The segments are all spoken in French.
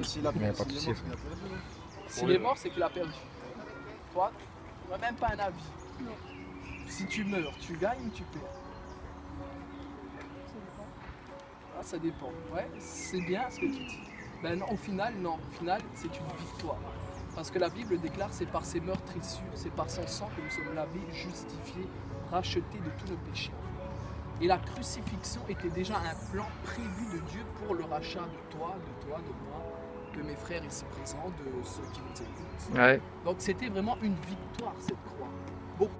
S'il a pas de souci. S'il est mort, c'est qu'il a perdu. Toi, tu n'as même pas un avis. Si tu meurs, tu gagnes ou tu perds? Ah, ça dépend. Ouais, c'est bien ce que tu dis. Ben non, au final, non. Au final, c'est une victoire. Parce que la Bible déclare c'est par ses meurtrissures, c'est par son sang que nous sommes lavés, justifiés, rachetés de tous nos péchés. Et la crucifixion était déjà un plan prévu de Dieu pour le rachat de toi, de moi, de mes frères ici présents, de ceux qui nous écoutent. Ouais. Donc c'était vraiment une victoire cette croix. Beaucoup.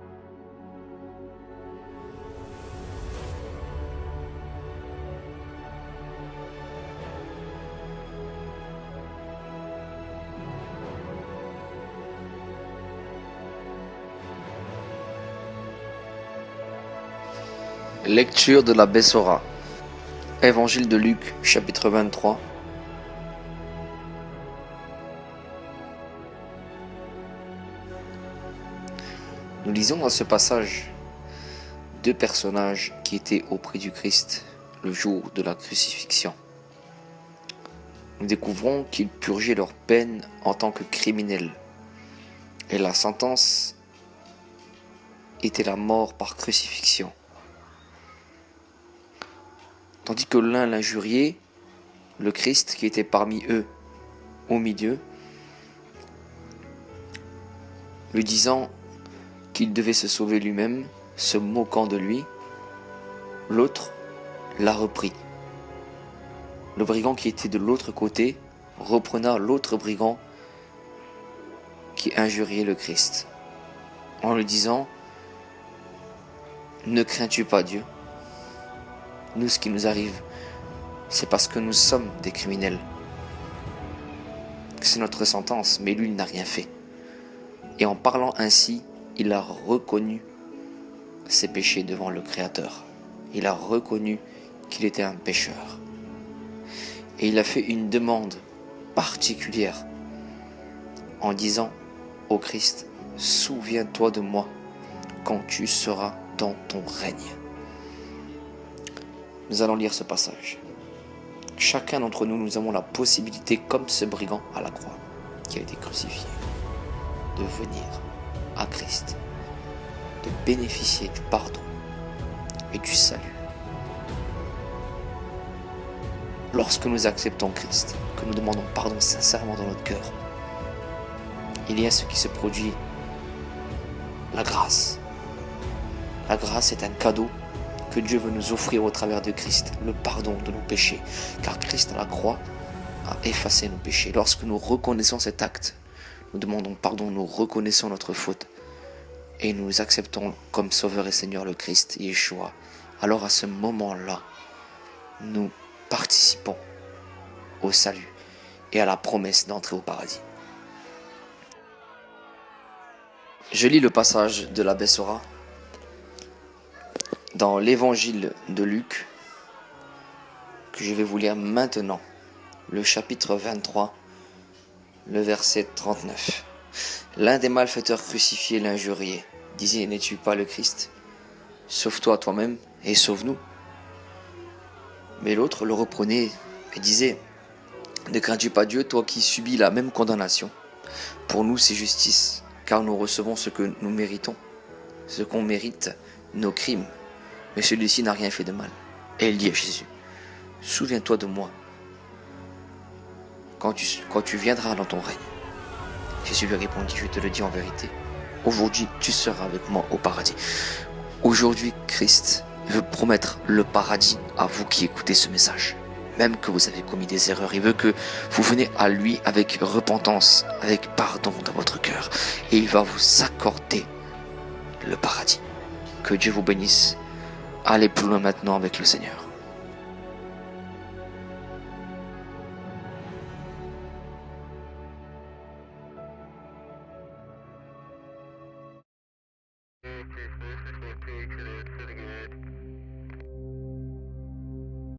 Lecture de la Bessora. Évangile de Luc, chapitre 23. Nous lisons dans ce passage deux personnages qui étaient auprès du Christ le jour de la crucifixion. Nous découvrons qu'ils purgeaient leur peine en tant que criminels. Et la sentence était la mort par crucifixion. Tandis que l'un l'injuriait, le Christ qui était parmi eux, au milieu, lui disant qu'il devait se sauver lui-même, se moquant de lui, l'autre l'a repris. Le brigand qui était de l'autre côté reprena l'autre brigand qui injuriait le Christ, en lui disant « Ne crains-tu pas Dieu ? Nous, ce qui nous arrive, c'est parce que nous sommes des criminels. C'est notre sentence, mais lui, il n'a rien fait. » Et en parlant ainsi, il a reconnu ses péchés devant le Créateur. Il a reconnu qu'il était un pécheur. Et il a fait une demande particulière en disant au Christ, « Souviens-toi de moi quand tu seras dans ton règne. » Nous allons lire ce passage. Chacun d'entre nous, nous avons la possibilité, comme ce brigand à la croix, qui a été crucifié, de venir à Christ, de bénéficier du pardon et du salut. Lorsque nous acceptons Christ, que nous demandons pardon sincèrement dans notre cœur, il y a ce qui se produit, la grâce. La grâce est un cadeau que Dieu veut nous offrir au travers de Christ, le pardon de nos péchés. Car Christ à la croix a effacé nos péchés. Lorsque nous reconnaissons cet acte, nous demandons pardon, nous reconnaissons notre faute et nous acceptons comme Sauveur et Seigneur le Christ, Yeshua. Alors à ce moment-là, nous participons au salut et à la promesse d'entrer au paradis. Je lis le passage de la Bessora dans l'évangile de Luc, que je vais vous lire maintenant, le chapitre 23, le verset 39. L'un des malfaiteurs crucifiés l'injuriait, disait, « N'es-tu pas le Christ? Sauve-toi toi-même et sauve-nous. » Mais l'autre le reprenait et disait, « Ne crains-tu pas Dieu, toi qui subis la même condamnation? Pour nous c'est justice, car nous recevons ce que nous méritons, ce qu'on mérite, nos crimes. Mais celui-ci n'a rien fait de mal. » Et il dit à Jésus, « Souviens-toi de moi quand tu viendras dans ton règne. » Jésus lui répondit, « Je te le dis en vérité, aujourd'hui tu seras avec moi au paradis. » Aujourd'hui, Christ veut promettre le paradis à vous qui écoutez ce message. Même que vous avez commis des erreurs, il veut que vous venez à lui avec repentance, avec pardon dans votre cœur. Et il va vous accorder le paradis. Que Dieu vous bénisse. Allez plus loin maintenant avec le Seigneur. closest we're 2 to the